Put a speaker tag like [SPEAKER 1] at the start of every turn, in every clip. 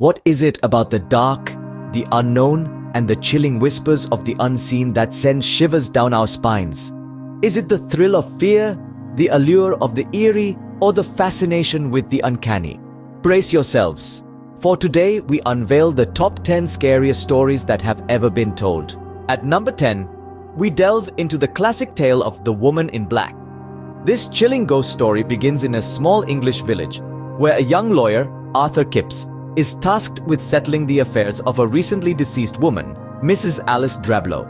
[SPEAKER 1] What is it about the dark, the unknown, and the chilling whispers of the unseen that send shivers down our spines? Is it the thrill of fear, the allure of the eerie, or the fascination with the uncanny? Brace yourselves, for today we unveil the top 10 scariest stories that have ever been told. At number 10, we delve into the classic tale of the Woman in Black. This chilling ghost story begins in a small English village, where a young lawyer, Arthur Kipps, is tasked with settling the affairs of a recently deceased woman, Mrs. Alice Drablow.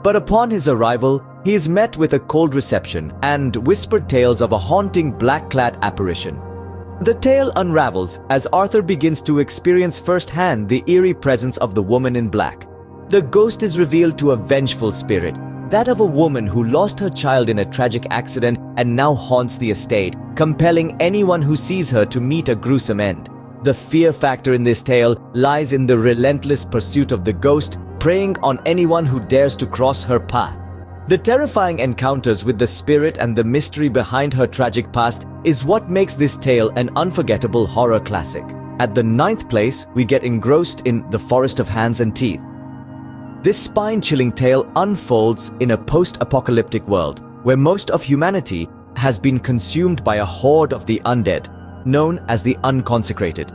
[SPEAKER 1] But upon his arrival, he is met with a cold reception and whispered tales of a haunting black-clad apparition. The tale unravels as Arthur begins to experience firsthand the eerie presence of the Woman in Black. The ghost is revealed to a vengeful spirit, that of a woman who lost her child in a tragic accident and now haunts the estate, compelling anyone who sees her to meet a gruesome end. The fear factor in this tale lies in the relentless pursuit of the ghost, preying on anyone who dares to cross her path. The terrifying encounters with the spirit and the mystery behind her tragic past is what makes this tale an unforgettable horror classic. At the 9th place, we get engrossed in The Forest of Hands and Teeth. This spine-chilling tale unfolds in a post-apocalyptic world where most of humanity has been consumed by a horde of the undead, known as the unconsecrated.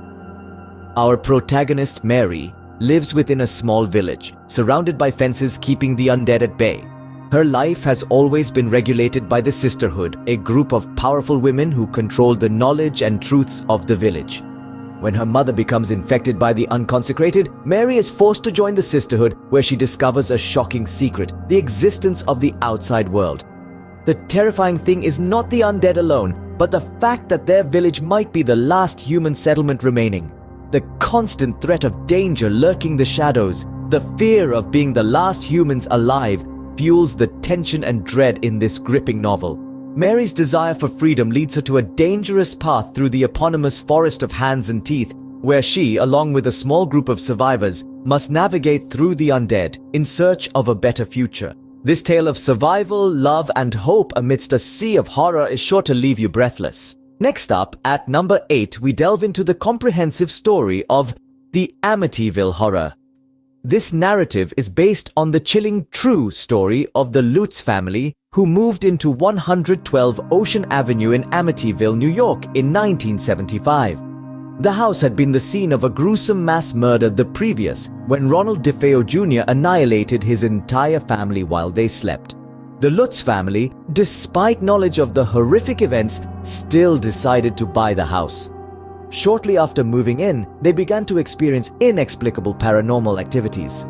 [SPEAKER 1] Our protagonist, Mary, lives within a small village, surrounded by fences keeping the undead at bay. Her life has always been regulated by the Sisterhood, a group of powerful women who control the knowledge and truths of the village. When her mother becomes infected by the unconsecrated, Mary is forced to join the Sisterhood, where she discovers a shocking secret: the existence of the outside world. The terrifying thing is not the undead alone, but the fact that their village might be the last human settlement remaining. The constant threat of danger lurking the shadows, the fear of being the last humans alive, fuels the tension and dread in this gripping novel. Mary's desire for freedom leads her to a dangerous path through the eponymous Forest of Hands and Teeth, where she, along with a small group of survivors, must navigate through the undead in search of a better future. This tale of survival, love, and hope amidst a sea of horror is sure to leave you breathless. Next up, at number 8, we delve into the comprehensive story of the Amityville Horror. This narrative is based on the chilling true story of the Lutz family, who moved into 112 Ocean Avenue in Amityville, New York in 1975. The house had been the scene of a gruesome mass murder the previous, when Ronald DeFeo Jr. annihilated his entire family while they slept. The Lutz family, despite knowledge of the horrific events, still decided to buy the house. Shortly after moving in, they began to experience inexplicable paranormal activities.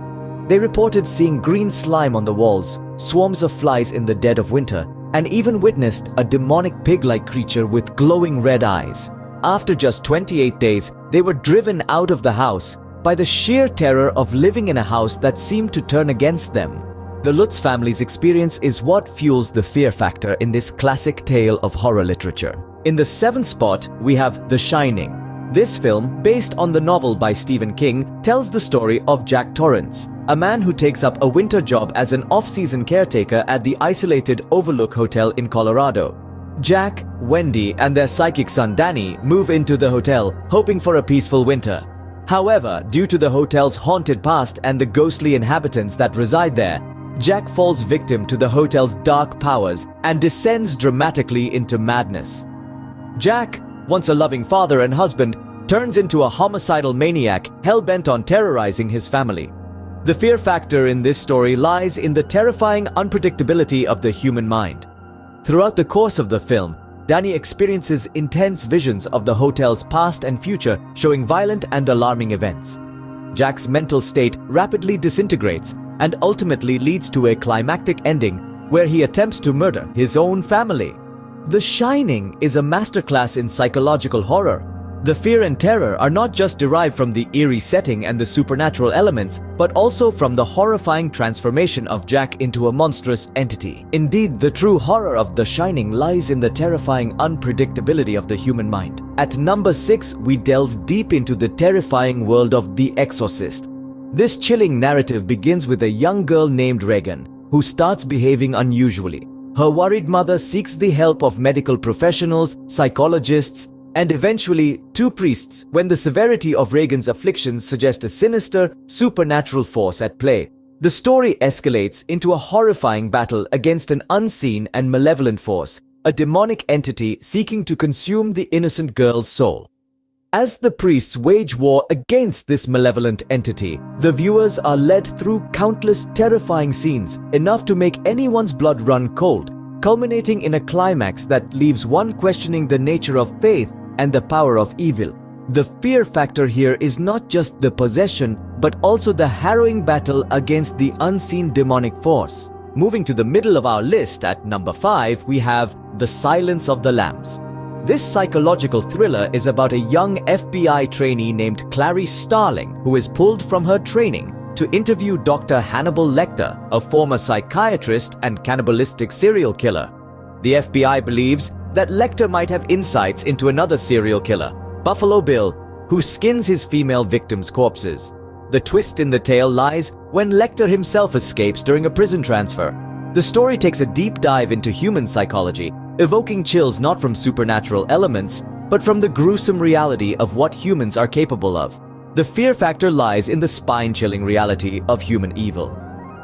[SPEAKER 1] They reported seeing green slime on the walls, swarms of flies in the dead of winter, and even witnessed a demonic pig-like creature with glowing red eyes. After just 28 days, they were driven out of the house by the sheer terror of living in a house that seemed to turn against them. The Lutz family's experience is what fuels the fear factor in this classic tale of horror literature. In the 7th spot, we have The Shining. This film, based on the novel by Stephen King, tells the story of Jack Torrance, a man who takes up a winter job as an off-season caretaker at the isolated Overlook Hotel in Colorado. Jack, Wendy, and their psychic son Danny move into the hotel, hoping for a peaceful winter. However, due to the hotel's haunted past and the ghostly inhabitants that reside there, Jack falls victim to the hotel's dark powers and descends dramatically into madness. Jack, once a loving father and husband, turns into a homicidal maniac hell-bent on terrorizing his family. The fear factor in this story lies in the terrifying unpredictability of the human mind. Throughout the course of the film, Danny experiences intense visions of the hotel's past and future, showing violent and alarming events. Jack's mental state rapidly disintegrates and ultimately leads to a climactic ending where he attempts to murder his own family. The Shining is a masterclass in psychological horror. The fear and terror are not just derived from the eerie setting and the supernatural elements, but also from the horrifying transformation of Jack into a monstrous entity. Indeed, the true horror of The Shining lies in the terrifying unpredictability of the human mind. At number 6, we delve deep into the terrifying world of The Exorcist. This chilling narrative begins with a young girl named Regan, who starts behaving unusually. Her worried mother seeks the help of medical professionals, psychologists, and eventually 2 priests when the severity of Reagan's afflictions suggest a sinister, supernatural force at play. The story escalates into a horrifying battle against an unseen and malevolent force, a demonic entity seeking to consume the innocent girl's soul. As the priests wage war against this malevolent entity, the viewers are led through countless terrifying scenes, enough to make anyone's blood run cold, culminating in a climax that leaves one questioning the nature of faith and the power of evil. The fear factor here is not just the possession, but also the harrowing battle against the unseen demonic force. Moving to the middle of our list at number 5, we have The Silence of the Lambs. This psychological thriller is about a young FBI trainee named Clarice Starling who is pulled from her training to interview Dr. Hannibal Lecter, a former psychiatrist and cannibalistic serial killer. The FBI believes that Lecter might have insights into another serial killer, Buffalo Bill, who skins his female victims' corpses. The twist in the tale lies when Lecter himself escapes during a prison transfer. The story takes a deep dive into human psychology, evoking chills not from supernatural elements, but from the gruesome reality of what humans are capable of. The fear factor lies in the spine-chilling reality of human evil.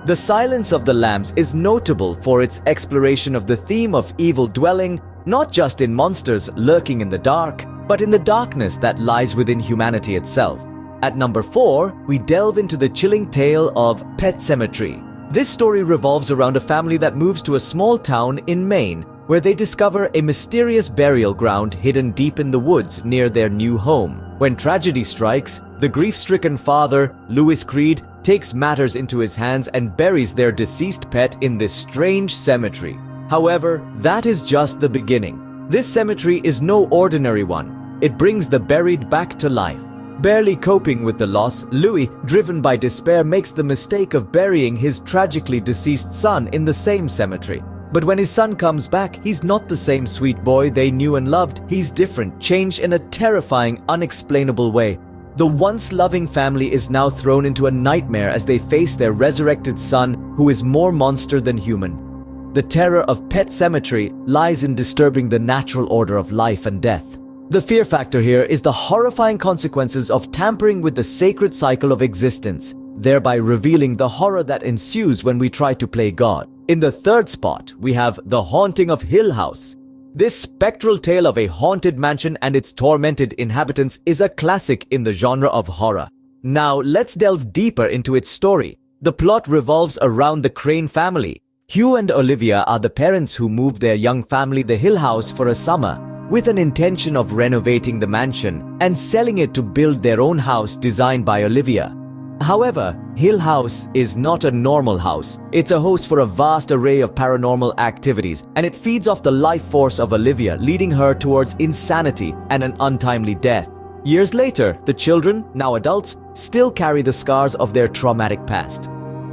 [SPEAKER 1] The Silence of the Lambs is notable for its exploration of the theme of evil dwelling not just in monsters lurking in the dark, but in the darkness that lies within humanity itself. At number 4, we delve into the chilling tale of Pet Sematary. This story revolves around a family that moves to a small town in Maine, where they discover a mysterious burial ground hidden deep in the woods near their new home. When tragedy strikes, the grief-stricken father, Lewis Creed, takes matters into his hands and buries their deceased pet in this strange cemetery. However, that is just the beginning. This cemetery is no ordinary one. It brings the buried back to life. Barely coping with the loss, Louis, driven by despair, makes the mistake of burying his tragically deceased son in the same cemetery. But when his son comes back, he's not the same sweet boy they knew and loved. He's different, changed in a terrifying, unexplainable way. The once loving family is now thrown into a nightmare as they face their resurrected son, who is more monster than human. The terror of Pet Sematary lies in disturbing the natural order of life and death. The fear factor here is the horrifying consequences of tampering with the sacred cycle of existence, thereby revealing the horror that ensues when we try to play God. In the third spot, we have The Haunting of Hill House. This spectral tale of a haunted mansion and its tormented inhabitants is a classic in the genre of horror. Now, let's delve deeper into its story. The plot revolves around the Crane family. Hugh and Olivia are the parents who moved their young family the Hill House for a summer, with an intention of renovating the mansion and selling it to build their own house designed by Olivia. However, Hill House is not a normal house. It's a host for a vast array of paranormal activities, and it feeds off the life force of Olivia, leading her towards insanity and an untimely death. Years later, the children, now adults, still carry the scars of their traumatic past.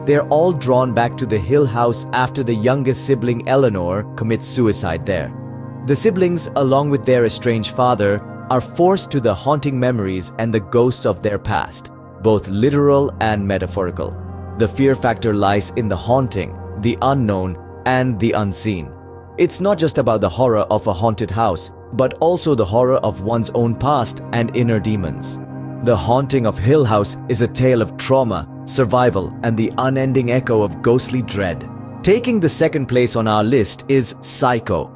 [SPEAKER 1] They're all drawn back to the Hill House after the youngest sibling, Eleanor, commits suicide there. The siblings, along with their estranged father, are forced to the haunting memories and the ghosts of their past, both literal and metaphorical. The fear factor lies in the haunting, the unknown, and the unseen. It's not just about the horror of a haunted house, but also the horror of one's own past and inner demons. The Haunting of Hill House is a tale of trauma, survival, and the unending echo of ghostly dread. Taking the second place on our list is Psycho.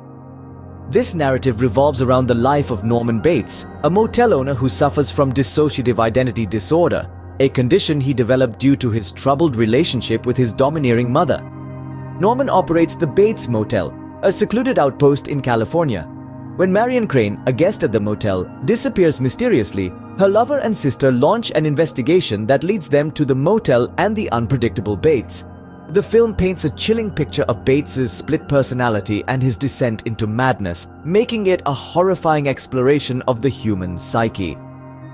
[SPEAKER 1] This narrative revolves around the life of Norman Bates, a motel owner who suffers from dissociative identity disorder, a condition he developed due to his troubled relationship with his domineering mother. Norman operates the Bates Motel, a secluded outpost in California. When Marion Crane, a guest at the motel, disappears mysteriously, her lover and sister launch an investigation that leads them to the motel and the unpredictable Bates. The film paints a chilling picture of Bates's split personality and his descent into madness, making it a horrifying exploration of the human psyche.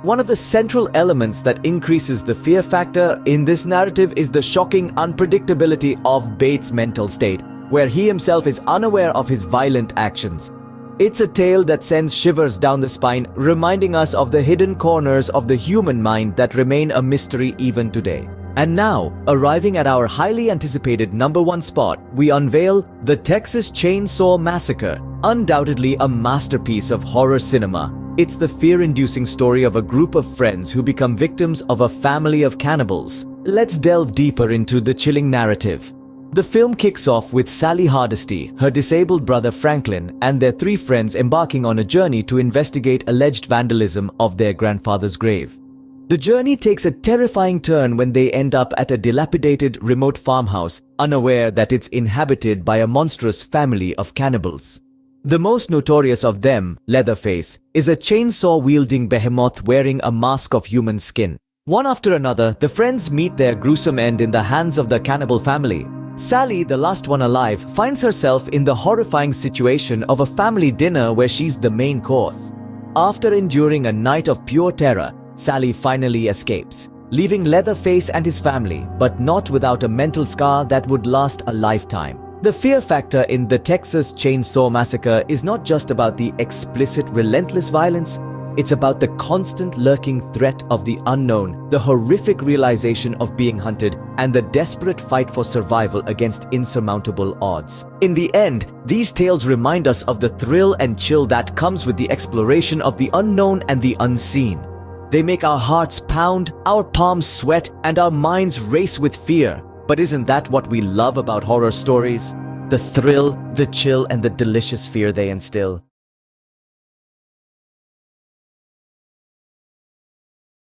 [SPEAKER 1] One of the central elements that increases the fear factor in this narrative is the shocking unpredictability of Bates' mental state, where he himself is unaware of his violent actions. It's a tale that sends shivers down the spine, reminding us of the hidden corners of the human mind that remain a mystery even today. And now, arriving at our highly anticipated number 1 spot, we unveil The Texas Chainsaw Massacre, undoubtedly a masterpiece of horror cinema. It's the fear-inducing story of a group of friends who become victims of a family of cannibals. Let's delve deeper into the chilling narrative. The film kicks off with Sally Hardesty, her disabled brother Franklin, and their three friends embarking on a journey to investigate alleged vandalism of their grandfather's grave. The journey takes a terrifying turn when they end up at a dilapidated remote farmhouse, unaware that it's inhabited by a monstrous family of cannibals. The most notorious of them, Leatherface, is a chainsaw-wielding behemoth wearing a mask of human skin. One after another, the friends meet their gruesome end in the hands of the cannibal family. Sally, the last one alive, finds herself in the horrifying situation of a family dinner where she's the main course. After enduring a night of pure terror, Sally finally escapes, leaving Leatherface and his family, but not without a mental scar that would last a lifetime. The fear factor in the Texas Chainsaw Massacre is not just about the explicit, relentless violence. It's about the constant lurking threat of the unknown, the horrific realization of being hunted, and the desperate fight for survival against insurmountable odds. In the end, these tales remind us of the thrill and chill that comes with the exploration of the unknown and the unseen. They make our hearts pound, our palms sweat, and our minds race with fear. But isn't that what we love about horror stories? The thrill, the chill, and the delicious fear they instill.